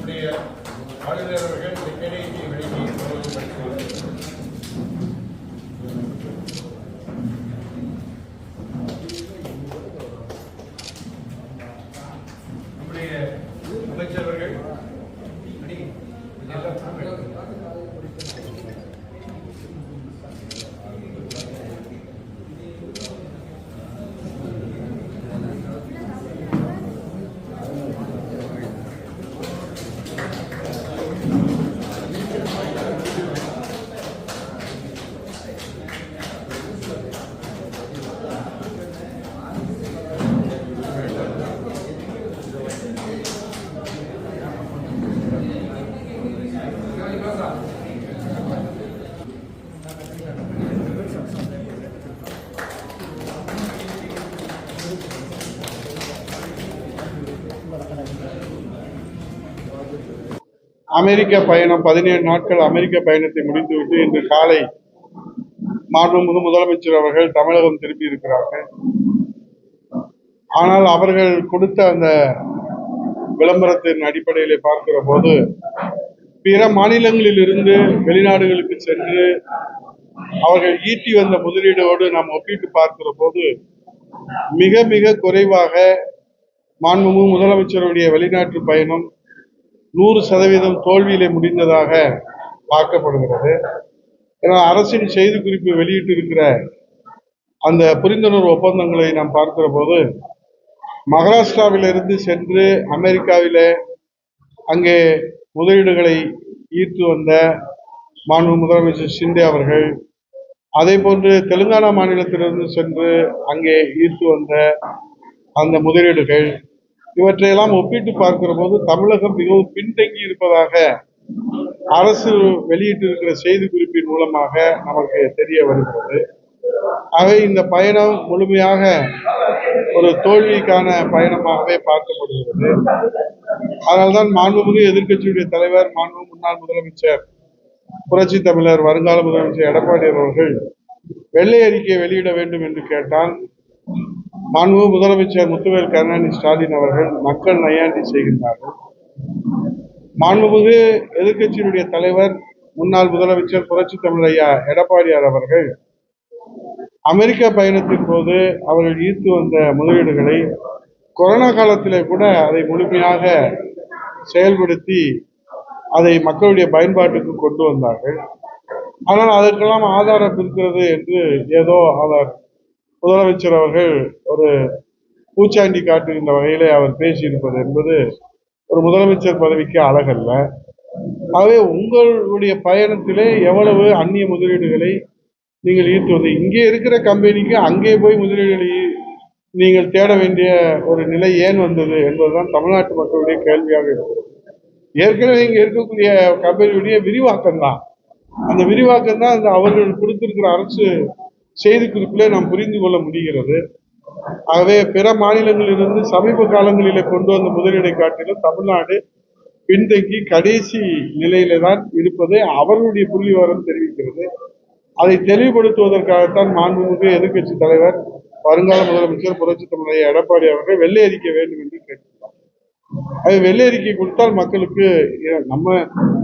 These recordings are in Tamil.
நம்முடைய ஆளுநர் அவர்கள் செக்ரட்டரி வெளியே நம்முடைய அமைச்சர்கள் அமெரிக்க பயணம் 17 நாட்கள் அமெரிக்க பயணத்தை முடித்துவிட்டு இன்று காலை மாண்புமிகு முதலமைச்சர் அவர்கள் தமிழகம் திரும்பி இருக்கிறார்கள். ஆனால் அவர்கள் கொடுத்த அந்த விளம்பரத்தின் அடிப்படையிலே பார்க்கிற போது பிற மாநிலங்களில் இருந்து வெளிநாடுகளுக்கு சென்று அவர்கள் ஈட்டி வந்த முதலீடோடு நாம் ஒப்பிட்டு பார்க்கிற போது மிக மிக குறைவாக மாண்புமிகு முதலமைச்சருடைய வெளிநாட்டு பயணம் 100% தோல்வியிலே முடிந்ததாக பார்க்கப்படுகிறது. ஏன்னா அரசின் செய்திக்குறிப்பு வெளியிட்டு இருக்கிற அந்த புரிந்துணர்வு ஒப்பந்தங்களை நாம் பார்க்கிற போது மகாராஷ்டிராவிலிருந்து சென்று அமெரிக்காவிலே அங்கே முதலீடுகளை ஈர்த்து வந்த மாண்பு முதலமைச்சர் ஷிண்டே அவர்கள், அதே போன்று தெலுங்கானா மாநிலத்திலிருந்து சென்று அங்கே ஈர்த்து வந்த அந்த முதலீடுகள், இவற்றையெல்லாம் ஒப்பிட்டு பார்க்கிற போது தமிழகம் மிகவும் பின்தங்கி இருப்பதாக அரசு வெளியிட்டிருக்கிற செய்திக்குறிப்பின் மூலமாக நமக்கு தெரிய வருகிறது. ஆகவே இந்த பயணம் முழுமையாக ஒரு தோல்விக்கான பயணமாகவே பார்க்கப்படுகிறது. அதனால்தான் மாண்புமிகு எதிர்க்கட்சியுடைய தலைவர், மாண்புமிகு முன்னாள் முதலமைச்சர் புரட்சி தமிழர் வருங்கால முதலமைச்சர் எடப்பாடி அவர்கள் வெள்ளை அறிக்கையை வெளியிட வேண்டும் என்று கேட்டால் மாண்புமிகு முதலமைச்சர் முத்துவேல் கருணாநிதி ஸ்டாலின் அவர்கள் மக்கள் நையாண்டி செய்கின்றார்கள். மாண்புமிகு எதிர்க்கட்சியினுடைய தலைவர் முன்னாள் முதலமைச்சர் புரட்சி தமிழர் ஐயா எடப்பாடியார் அவர்கள் அமெரிக்க பயணத்தின் போது அவர்கள் ஈர்த்து வந்த முதலீடுகளை கொரோனா காலத்திலே கூட அதை முழுமையாக செயல்படுத்தி அதை மக்களுடைய பயன்பாட்டுக்கு கொண்டு வந்தார்கள். ஆனால் அதற்கெல்லாம் ஆதாரம் இருக்கிறது என்று ஏதோ அவர் முதலமைச்சர் அவர்கள் ஒரு பூச்சாண்டி காட்டுகின்ற வகையிலே அவர் பேசியிருப்பது என்பது ஒரு முதலமைச்சர் பதவிக்கு அழகல்ல. ஆகவே உங்களுடைய பயணத்திலே எவ்வளவு அந்நிய முதலீடுகளை நீங்கள் ஈர்த்து வந்து இங்கே இருக்கிற கம்பெனிக்கு அங்கே போய் முதலீடுகளை நீங்கள் தேட வேண்டிய ஒரு நிலை ஏன் வந்தது என்பதுதான் தமிழ்நாட்டு மக்களுடைய கேள்வியாக இருக்கிறது. ஏற்கனவே இங்கே இருக்கக்கூடிய கம்பெனியுடைய விரிவாக்கம் தான், அந்த விரிவாக்கம் தான் அந்த அவர்கள் கொடுத்திருக்கிற அரசு செய்திக்குறிப்பிலே நாம் புரிந்து கொள்ள முடிகிறது. ஆகவே பிற மாநிலங்களிலிருந்து சமீப காலங்களிலே கொண்டு வந்த முதலீடை காட்டிலும் தமிழ்நாடு பின்தங்கி கடைசி நிலையில தான் இருப்பது அவர்களுடைய புள்ளி விவரம் தெரிவிக்கிறது. அதை தெளிவுபடுத்துவதற்காகத்தான் மாண்புமிகு எதிர்க்கட்சி தலைவர் வருங்கால முதலமைச்சர் புரட்சி தமிழர் எடப்பாடி அவர்கள் வெள்ளை அறிக்கை வேண்டும் என்று கேட்கிறார். அது வெள்ளை அறிக்கை கொடுத்தால் மக்களுக்கு, நம்ம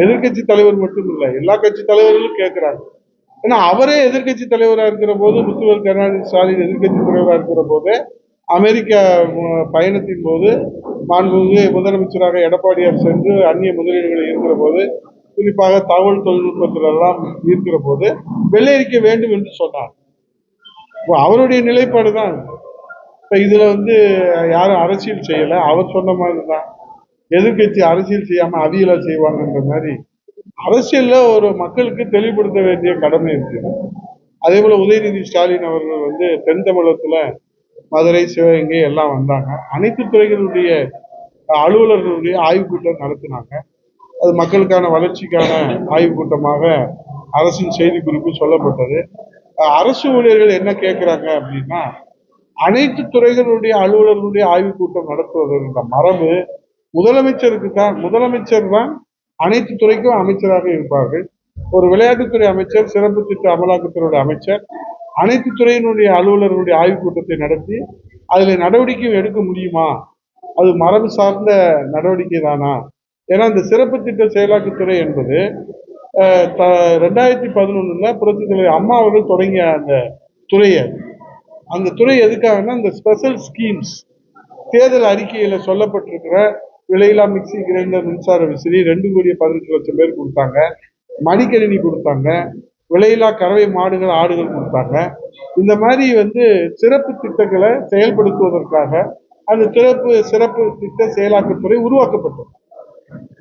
எதிர்கட்சி தலைவர் மட்டும் இல்லை, எல்லா கட்சி தலைவர்களும் கேட்கிறாங்க. ஏன்னா அவரே எதிர்கட்சி தலைவராக இருக்கிற போது, முத்துவேல் கருணாநிதி ஸ்டாலின் எதிர்கட்சி தலைவராக இருக்கிற போது, அமெரிக்க பயணத்தின் போது மாண்புமிகு முதலமைச்சராக எடப்பாடியார் சென்று அந்நிய முதலீடுகளை இருக்கிற போது, குறிப்பாக தகவல் தொழில்நுட்பத்தில் எல்லாம் இருக்கிற போது வெள்ளை அறிக்கை வேண்டும் என்று சொன்னார். அவருடைய நிலைப்பாடு தான். இப்ப இதுல யாரும் அரசியல் செய்யல, அவர் சொன்ன மாதிரி தான். எதிர்கட்சி அரசியல் செய்யாம அவியலா செய்வாங்கன்ற மாதிரி அரசியல்ல ஒரு மக்களுக்கு தெளிவுபடுத்த வேண்டிய கடமை இருக்கு. அதே போல உதயநிதி ஸ்டாலின் அவர்கள் தென் தமிழகத்துல மதுரை, சிவகங்கை எல்லாம் வந்தாங்க. அனைத்து துறைகளுடைய அலுவலர்களுடைய ஆய்வுக் கூட்டம் நடத்தினாங்க. அது மக்களுக்கான வளர்ச்சிக்கான ஆய்வுக் கூட்டமாக அரசின் செய்திக்குறிப்பு சொல்லப்பட்டது. அரசு ஊழியர்கள் என்ன கேட்கிறாங்க அப்படின்னா, அனைத்து துறைகளுடைய அலுவலர்களுடைய ஆய்வுக் கூட்டம் நடத்துவதற்கு மரபு முதலமைச்சருக்கு தான். முதலமைச்சர் தான் அனைத்து துறைக்கும் அமைச்சராக இருப்பார்கள். ஒரு விளையாட்டுத்துறை அமைச்சர், சிறப்பு திட்ட அமலாக்கத்துறையுடைய அமைச்சர் அனைத்து துறையினுடைய அலுவலர்களுடைய ஆய்வுக் கூட்டத்தை நடத்தி அதில் நடவடிக்கை எடுக்க முடியுமா, அது மரபு சார்ந்த நடவடிக்கை தானா ஏன்னா இந்த சிறப்பு திட்ட செயலாக்கத்துறை என்பது 2011 புரட்சி தலைவர் அம்மா அவர்கள் தொடங்கிய அந்த துறையை, அந்த துறை எதுக்காகனா இந்த ஸ்பெஷல் ஸ்கீம்ஸ், தேர்தல் அறிக்கையில சொல்லப்பட்டிருக்கிற விலையில்லா மிக்சி கிரைண்டர் மின்சார விசிறி 2,18,00,000 பேர் கொடுத்தாங்க, மடிக்கணினி கொடுத்தாங்க, விலையில்லா கறவை மாடுகள் ஆடுகள் கொடுத்தாங்க. இந்த மாதிரி சிறப்பு திட்டங்களை செயல்படுத்துவதற்காக அந்த சிறப்பு திட்ட செயலாக்கத்துறை உருவாக்கப்பட்டது.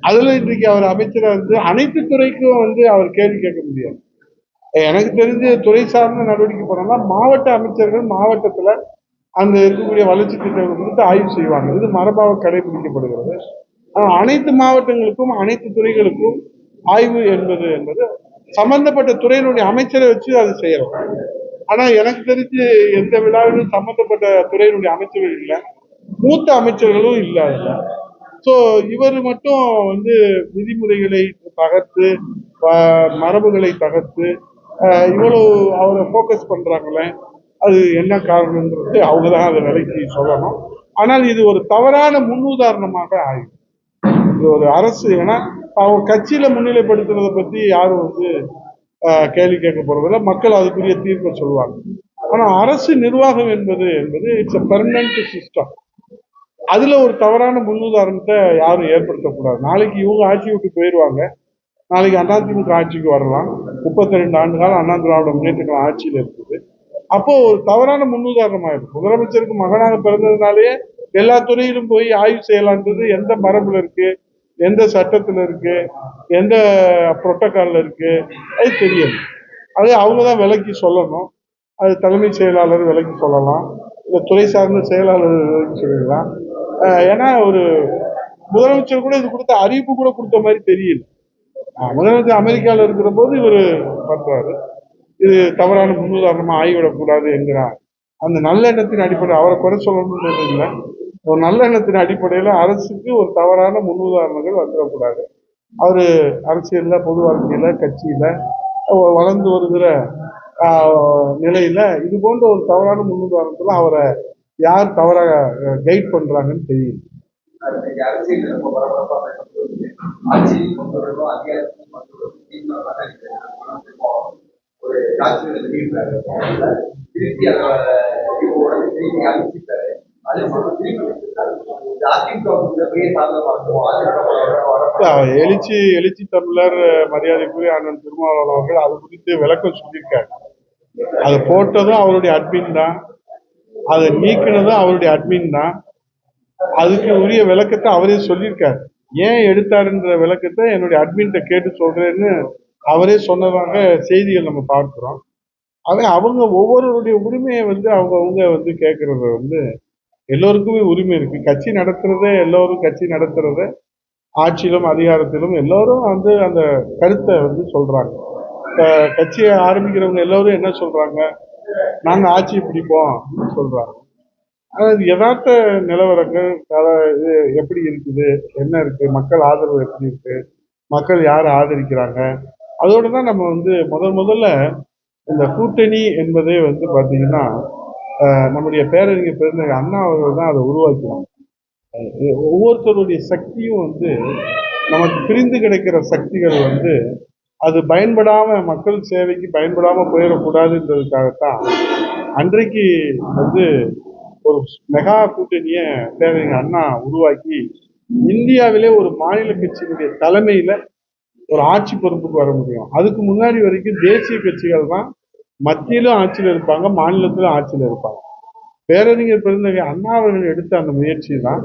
அதுல இன்றைக்கு அவர் அமைச்சராக அனைத்து துறைக்கும் அவர் கேள்வி கேட்க முடியாது. எனக்கு தெரிஞ்ச துறை சார்ந்த நடவடிக்கை போனோம்னா மாவட்ட அமைச்சர்கள் மாவட்டத்துல அந்த இருக்கக்கூடிய வளர்ச்சி திட்டங்கள் குறித்து ஆய்வு செய்வாங்க. இது மரபாக கடைபிடிக்கப்படுகிறது. அனைத்து மாவட்டங்களுக்கும் அனைத்து துறைகளுக்கும் ஆய்வு என்பது சம்பந்தப்பட்ட துறையினுடைய அமைச்சரை வச்சு அது செய்யலாம். ஆனா எனக்கு தெரிஞ்சு எந்த விழாவிலும் சம்பந்தப்பட்ட துறையினுடைய அமைச்சர்கள் இல்லை, மூத்த அமைச்சர்களும் இல்லை அதுல. ஸோ இவர் மட்டும் விதிமுறைகளை தகர்த்து மரபுகளை தகர்த்து இவ்வளவு அவரை ஃபோக்கஸ் பண்றாங்களே, அது என்ன காரணம்ன்றது அவங்க தான் அதை விலைக்கு சொல்லணும். ஆனால் இது ஒரு தவறான முன்னுதாரணமாக ஆகும். இது ஒரு அரசு, ஏன்னா அவங்க கட்சியில முன்னிலைப்படுத்துறதை பத்தி யாரும் கேள்வி கேட்க போறதில்ல, மக்கள் அதுக்குரிய தீர்ப்பை சொல்லுவாங்க. ஆனா அரசு நிர்வாகம் என்பது இட்ஸ் எ பெர்மனன்ட் சிஸ்டம். அதுல ஒரு தவறான முன்னுதாரணத்தை யாரும் ஏற்படுத்தக்கூடாது. நாளைக்கு இவங்க ஆட்சி விட்டு போயிடுவாங்க, நாளைக்கு அதிமுக ஆட்சிக்கு வரலாம். 32 ஆண்டு காலம் அண்ணா திராவிட முன்னேற்ற கழகம் ஆட்சியில் இருக்குது. அப்போ ஒரு தவறான முன்னுதாரணமா இருக்கும். முதலமைச்சருக்கு மகனாக பிறந்ததுனாலேயே எல்லா துறையிலும் போய் ஆய்வு செய்யலான்றது எந்த மரபுல இருக்கு, எந்த சட்டத்துல இருக்கு, எந்த புரோட்டோகால்ல இருக்கு, அது தெரியாது. அது அவங்க தான் விலைக்கு சொல்லணும். அது தலைமைச் செயலாளர் விலைக்கு சொல்லலாம், இல்லை துறை சார்ந்த செயலாளர் விலைக்கு சொல்லிடலாம். ஏன்னா ஒரு முதலமைச்சர் கூட இது கொடுத்த அறிவிப்பு கூட கொடுத்த மாதிரி தெரியல. முதலமைச்சர் அமெரிக்காவில் இருக்கிற போது இவர் பண்றாரு. இது தவறான முன்னுதாரணமா ஆகிவிடக்கூடாது என்கிறார். அந்த நல்லெண்ணத்தின் அடிப்படையில் அவரை குறை சொல்லணும்ன்றது இல்லை, ஒரு நல்லெண்ணத்தின் அடிப்படையில் அரசுக்கு ஒரு தவறான முன்னுதாரணங்கள் வந்துடக்கூடாது. அவரு அரசியல்ல, பொது வாழ்க்கையில, கட்சியில வளர்ந்து வருகிற நிலையில இது போன்ற ஒரு தவறான முன்னுதாரணத்துல அவரை யார் தவறாக கைட் பண்றாங்கன்னு தெரியும். எழுச்சி தமிழர் மரியாதைக்குரிய அண்ணன் திருமாவளவன் அவர்கள் அது குறித்து விளக்கம் சொல்லியிருக்காரு. அதை போட்டதும் அவருடைய அட்மின் தான், அதை நீக்கினதும் அவருடைய அட்மின் தான். அதுக்கு உரிய விளக்கத்தை அவரே சொல்லியிருக்காரு. ஏன் எடுத்தாருன்ற விளக்கத்தை என்னுடைய அட்மின்கிட்ட கேட்டு சொல்றேன்னு அவரே சொன்னதாக செய்திகள் நம்ம பார்க்கிறோம். அவங்க ஒவ்வொருவருடைய உரிமையை அவங்க கேட்கறது எல்லோருக்குமே உரிமை இருக்கு. கட்சி நடத்துறதே எல்லோரும் கட்சி நடத்துறத ஆட்சியிலும் அதிகாரத்திலும் எல்லோரும் அந்த கருத்தை சொல்றாங்க. கட்சியை ஆரம்பிக்கிறவங்க எல்லோரும் என்ன சொல்றாங்க, நாங்க ஆட்சியை பிடிப்போம் சொல்றாங்க. அதாவது யதார்த்த நிலவரங்கள் எப்படி இருக்குது, என்ன இருக்கு, மக்கள் ஆதரவு எப்படி இருக்கு, மக்கள் யாரை ஆதரிக்கிறாங்க, அதோட தான் நம்ம முதல்ல இந்த கூட்டணி என்பதே பார்த்தீங்கன்னா நம்முடைய பேரறிஞர் பெருந்தகை அண்ணா அவர்கள் தான் அதை உருவாக்கினாங்க. ஒவ்வொருத்தருடைய சக்தியும் நமக்கு பிரிந்து கிடைக்கிற சக்திகள் அது பயன்படாம, மக்கள் சேவைக்கு பயன்படாம போயிடக்கூடாதுன்றதுக்காகத்தான் அன்றைக்கு ஒரு மெகா கூட்டணிய பேரறிஞர் அண்ணா உருவாக்கி இந்தியாவிலே ஒரு மாநில கட்சியினுடைய தலைமையில ஒரு ஆட்சி பொறுப்புக்கு வர முடியும். அதுக்கு முன்னாடி வரைக்கும் தேசிய கட்சிகள் தான் மத்தியிலும் ஆட்சியில் இருப்பாங்க, மாநிலத்திலும் ஆட்சியில் இருப்பாங்க. பேரறிஞர் பெருந்தகை அண்ணா அவர்கள் எடுத்த அந்த முயற்சி தான்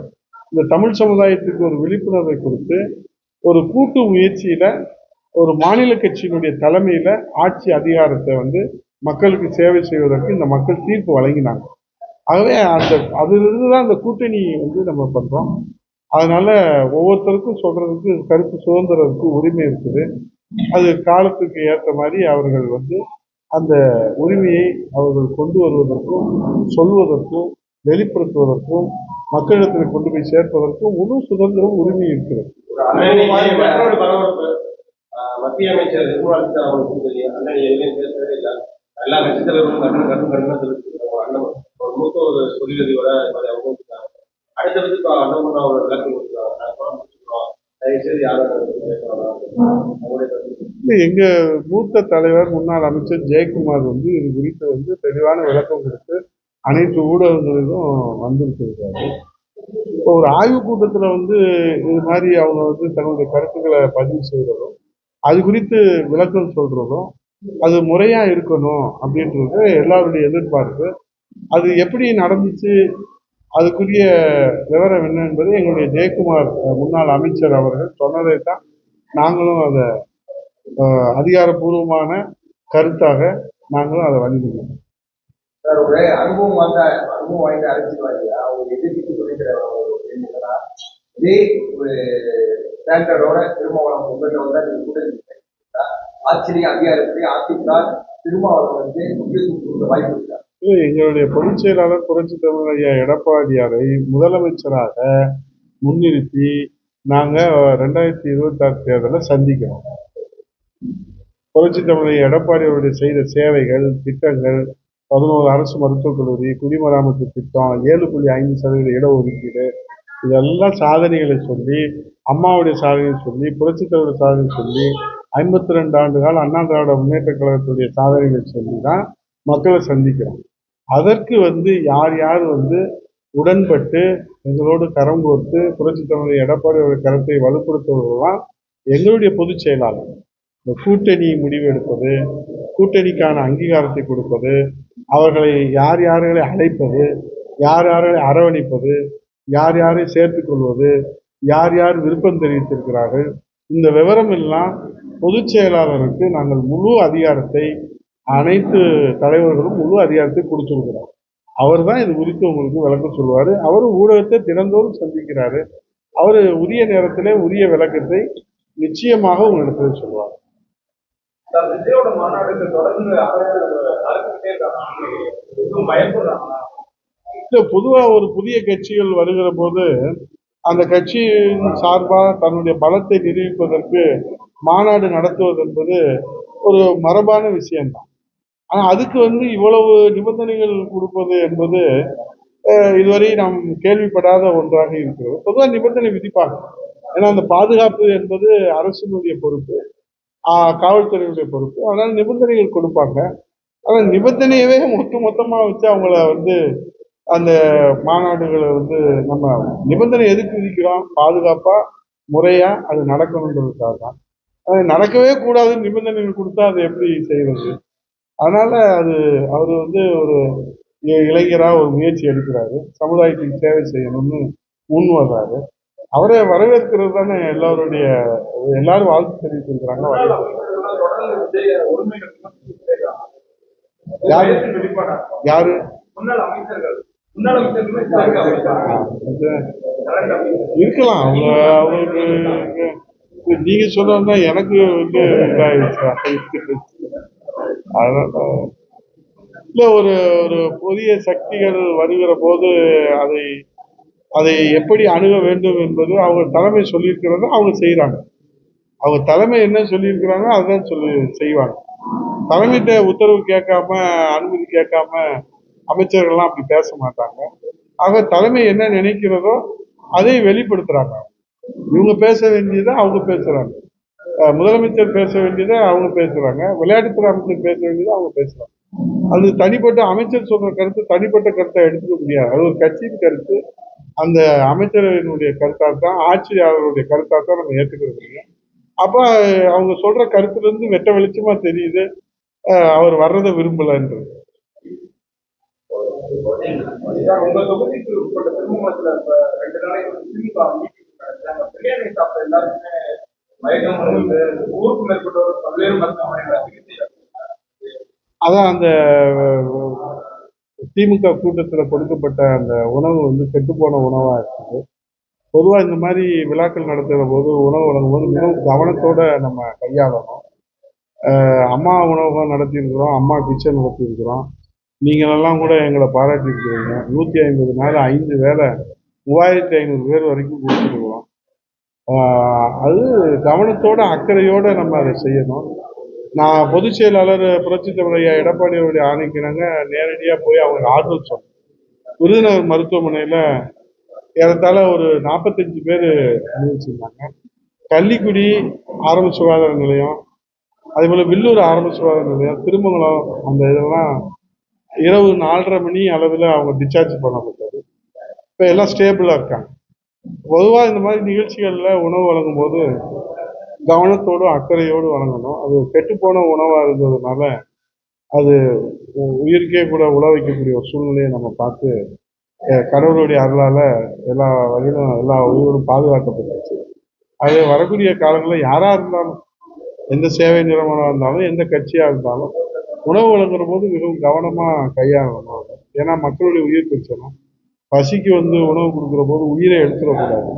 இந்த தமிழ் சமுதாயத்துக்கு ஒரு விழிப்புணர்வை கொடுத்து ஒரு கூட்டு முயற்சியில ஒரு மாநில கட்சியினுடைய தலைமையில ஆட்சி அதிகாரத்தை மக்களுக்கு சேவை செய்வதற்கு இந்த மக்கள் தீர்ப்பு வழங்கினாங்க. ஆகவே அதிலிருந்து தான் அந்த கூட்டணி நம்ம பண்றோம். அதனால ஒவ்வொருத்தருக்கும் சொல்றதுக்கு கருத்து சுதந்திரத்துக்கு உரிமை இருக்குது. அது காலத்துக்கு ஏற்ற மாதிரி அவர்கள் அந்த உரிமையை அவர்கள் கொண்டு வருவதற்கும் சொல்வதற்கும் வெளிப்படுத்துவதற்கும் மக்களிடத்தில் கொண்டு போய் சேர்ப்பதற்கும் முழு சுதந்திரம் உரிமை இருக்கிறது. மத்திய அமைச்சர் நிர்மலா சீதாராமன் எல்லா கட்சி தலைவர்களும் ஒரு மூத்த ஒரு தொழிலதிபரை அவங்க அடுத்தடுத்து அண்ணன் ஒரு விளக்கம் கொடுத்துருக்காங்க. வேண்டியது யாரும் அவங்களுடைய இல்லை, எங்க மூத்த தலைவர் முன்னாள் அமைச்சர் ஜெயக்குமார் வந்து இது குறித்து வந்து தெளிவான விளக்கம் கொடுத்து அனைத்து ஊடகங்களிலும் வந்திருக்கிறாரு. இப்போ ஒரு ஆய்வுக் கூட்டத்துல வந்து இது மாதிரி அவங்க வந்து தன்னுடைய கருத்துக்களை பதிவு செய்யறதும் அது குறித்து விளக்கம் சொல்றதும் அது முறையா இருக்கணும் அப்படின்றது எல்லாருடைய எதிர்பார்ப்பு. அது எப்படி நடந்துச்சு, அதுக்குரிய விவரம் என்ன என்பது எங்களுடைய ஜெயக்குமார் முன்னாள் அமைச்சர் அவர்கள் சொன்னதை தான் நாங்களும் அதை அதிகாரப்பூர்வமான கருத்தாக நாங்களும் அதை வழங்கினோம். சார், ஒரு அனுபவம் வாய்ந்த அரசியல்வாதியா ஒரு எதிர்ப்பு சொல்லிக்கிற இதே ஒரு ஸ்டாண்டர்டோட திருமாவளவன் உங்கள்கிட்ட வந்து கூட ஆச்சரிய அதிகாரப்படி அதிமுக திருமாவளவன் வந்து முக்கியத்துவம் கொடுக்க வாய்ப்பு இருக்கா? எங்களுடைய பொதுச் செயலாளர் புரட்சி தமிழர் ஐயா எடப்பாடியாரை முதலமைச்சராக முன்னிறுத்தி நாங்க 2026 தேர்தலில் சந்திக்கிறோம். புரட்சி தமிழர் எடப்பாடி அவருடைய செய்த சேவைகள், திட்டங்கள், 11 அரசு மருத்துவக் கல்லூரி, குடிமராமத்து திட்டம், 7.5% இடஒதுக்கீடு, இதெல்லாம் சாதனைகளை சொல்லி, அம்மாவுடைய சாதனையை சொல்லி, புரட்சி தலைவர் சாதனை சொல்லி, 52 ஆண்டு கால அண்ணா திராவிட முன்னேற்ற கழகத்துடைய சாதனைகளை சொல்லி தான் மக்களை சந்திக்கிறோம். அதற்கு வந்து யார் யார் வந்து உடன்பட்டு எங்களோடு கரம் கோர்த்து புரட்சி தமிழர் எடப்பாடி அவருடைய கருத்தை வலுப்படுத்துவதெல்லாம் எங்களுடைய பொதுச் செயலாளர். இந்த கூட்டணி முடிவு எடுப்பது, கூட்டணிக்கான அங்கீகாரத்தை கொடுப்பது, அவர்களை யார் யார்களை அழைப்பது, யார் யார்களை அரவணைப்பது, யார் யாரை சேர்த்துக் கொள்வது, யார் யார் விருப்பம் தெரிவித்திருக்கிறார்கள், இந்த விவரம் எல்லாம் பொதுச் செயலாளருக்கு நாங்கள் முழு அதிகாரத்தை, அனைத்து தலைவர்களும் முழு அதிகாரத்தை கொடுத்துருக்கிறார். அவர் தான் இது குறித்து உங்களுக்கு விளக்கம் சொல்லுவார். அவரும் ஊடகத்தை தினந்தோறும் சந்திக்கிறாரு. அவர் உரிய நேரத்திலே உரிய விளக்கத்தை நிச்சயமாக உங்களிடத்தில் சொல்லுவார். விஜயோட மாநாடுக்கு தொடர்ந்து பொதுவாக ஒரு புதிய கட்சிகள் வருகிற போது அந்த கட்சியின் சார்பாக தன்னுடைய பலத்தை நிரூபிப்பதற்கு மாநாடு நடத்துவது என்பது ஒரு மரபான விஷயம்தான். ஆனால் அதுக்கு வந்து இவ்வளவு நிபந்தனைகள் கொடுப்பது என்பது இதுவரை நாம் கேள்விப்படாத ஒன்றாக இருக்கிறது. பொதுவாக நிபந்தனை விதிப்பாங்க. ஏன்னா அந்த பாதுகாப்பு என்பது அரசினுடைய பொறுப்பு, காவல்துறையுடைய பொறுப்பு. அதனால நிபந்தனைகள் கொடுப்பாங்க. ஆனால் நிபந்தனையவே மொத்தமாக வச்சு அவங்கள வந்து அந்த மாநாடுகளை வந்து நம்ம நிபந்தனை எதுக்கு விதிக்கிறோம்? பாதுகாப்பா முறையா அது நடக்கணுன்றதுக்காக தான். அது நடக்கவே கூடாது நிபந்தனைகள் கொடுத்தா அது எப்படி செய்வது? அதனால அது அவர் வந்து ஒரு இளைஞரா ஒரு முயற்சி எடுக்கிறாரு, சமுதாயத்துக்கு சேவை செய்யணும்னு முன் வர்றாரு. அவரை வரவேற்கிறது தானே எல்லாருடைய, எல்லாரும் வாழ்த்து தெரிவித்திருக்கிறாங்க. யாரு இருக்கலாம் அவங்க, அவருக்கு நீங்க சொல்றா எனக்கு வந்து அதனால இல்ல, ஒரு ஒரு புதிய சக்திகள் வருகிற போது அதை அதை எப்படி அணுக வேண்டும் என்பது அவங்க தலைமை சொல்லியிருக்கிறத அவங்க செய்யறாங்க. அவங்க தலைமை என்ன சொல்லியிருக்கிறாங்க அதுதான் செய்வாங்க. தலைமையிட்ட உத்தரவு கேட்காம, அனுமதி கேட்காம அமைச்சர்கள்லாம் அப்படி பேச மாட்டாங்க. ஆக தலைமை என்ன நினைக்கிறதோ அதை வெளிப்படுத்துறாங்க. இவங்க பேச வேண்டியதை அவங்க பேசுறாங்க, முதலமைச்சர் பேச வேண்டியதை அவங்க பேசுறாங்க, விளையாட்டுத்துறை அமைச்சர் பேச வேண்டியதை அவங்க பேசுறாங்க. அது தனிப்பட்ட அமைச்சர் சொல்ற கருத்து தனிப்பட்ட கருத்தை எடுத்துக்க முடியாது. அது ஒரு கட்சியின் கருத்து. அந்த அமைச்சரவையினுடைய கருத்தாத்தான், ஆட்சியாளருடைய கருத்தாத்தான் நம்ம ஏற்றுக்க முடியும். அப்ப அவங்க சொல்ற கருத்துல இருந்து வெட்ட வெளிச்சமா தெரியுது அவர் வர்றதை விரும்பலன்றது. உங்க தொகுதிக்கு உட்பட்ட திருமணத்துல 2 நாளைக்கு திமுக பிரியாணி சாப்பிட்ட எல்லாருமே மயக்கம் வந்து ஊருக்கு மேற்பட்டவர் பல்வேறு மருத்துவமனைகளை சிகிச்சை. அதான் அந்த திமுக கூட்டத்தில் கொடுக்கப்பட்ட அந்த உணவு வந்து கெட்டுப்போன உணவா இருக்குது. பொதுவாக இந்த மாதிரி விழாக்கள் நடத்துகிற போது உணவு வழங்கும் போது மிகவும் கவனத்தோட நம்ம கையாளணும். அம்மா உணவகம் நடத்தியிருக்கிறோம், அம்மா கிச்சன் நடத்தியிருக்கிறோம். நீங்களெல்லாம் கூட எங்களை பாராட்டியிருக்கிறீங்க. 150 நாள் 5 வேளை 3500 பேர் வரைக்கும் கொடுத்துருக்குறோம். அது கவனத்தோட அக்கறையோட நம்ம அதை செய்யணும். நான் பொதுச் செயலாளர் புரட்சி தமிழர் ஐயா எடப்பாடி அவருடைய ஆணைக்கிறாங்க நேரடியாக போய் அவங்க ஆறுதல் சொன்னோம். விருதுநகர் மருத்துவமனையில் ஏறத்தாழ ஒரு 45 பேர் அனுபவிச்சிருந்தாங்க. கள்ளிக்குடி ஆரம்ப சுகாதார நிலையம், அதே போல் வில்லூர் ஆரம்ப சுகாதார நிலையம், திருமங்கலம், அந்த இதெல்லாம் இரவு 4:30 மணி அளவில் அவங்க டிஸ்சார்ஜ் பண்ணப்பட்டது. இப்போ எல்லாம் ஸ்டேபிளாக இருக்காங்க. பொதுவாக இந்த மாதிரி நிகழ்ச்சிகளில் உணவு வழங்கும் போது கவனத்தோடு அக்கறையோடு வழங்கணும். அது கெட்டுப்போன உணவாக இருந்ததுனால அது உயிருக்கே கூட உழ வைக்கக்கூடிய ஒரு சூழ்நிலையை நம்ம பார்த்து கடவுளுடைய அருளால் எல்லா வகையிலும் எல்லா உயிரும் பாதுகாக்கப்பட்டுச்சு. அது வரக்கூடிய காலங்களில் யாராக இருந்தாலும், எந்த சேவை நிறுவனம் இருந்தாலும், எந்த கட்சியாக இருந்தாலும் உணவு வழங்குற போது மிகவும் கவனமாக கையாளணும். ஏன்னா மக்களுடைய உயிர் பிரச்சனை. பசிக்கு உணவு கொடுக்குற போது உயிரை எடுத்துடக்கூடாது.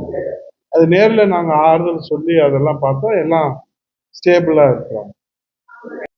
அது நேரில் நாங்கள் ஆறுதல் சொல்லி அதெல்லாம் பார்த்தா எல்லாம் ஸ்டேபிளாக இருக்கிறாங்க.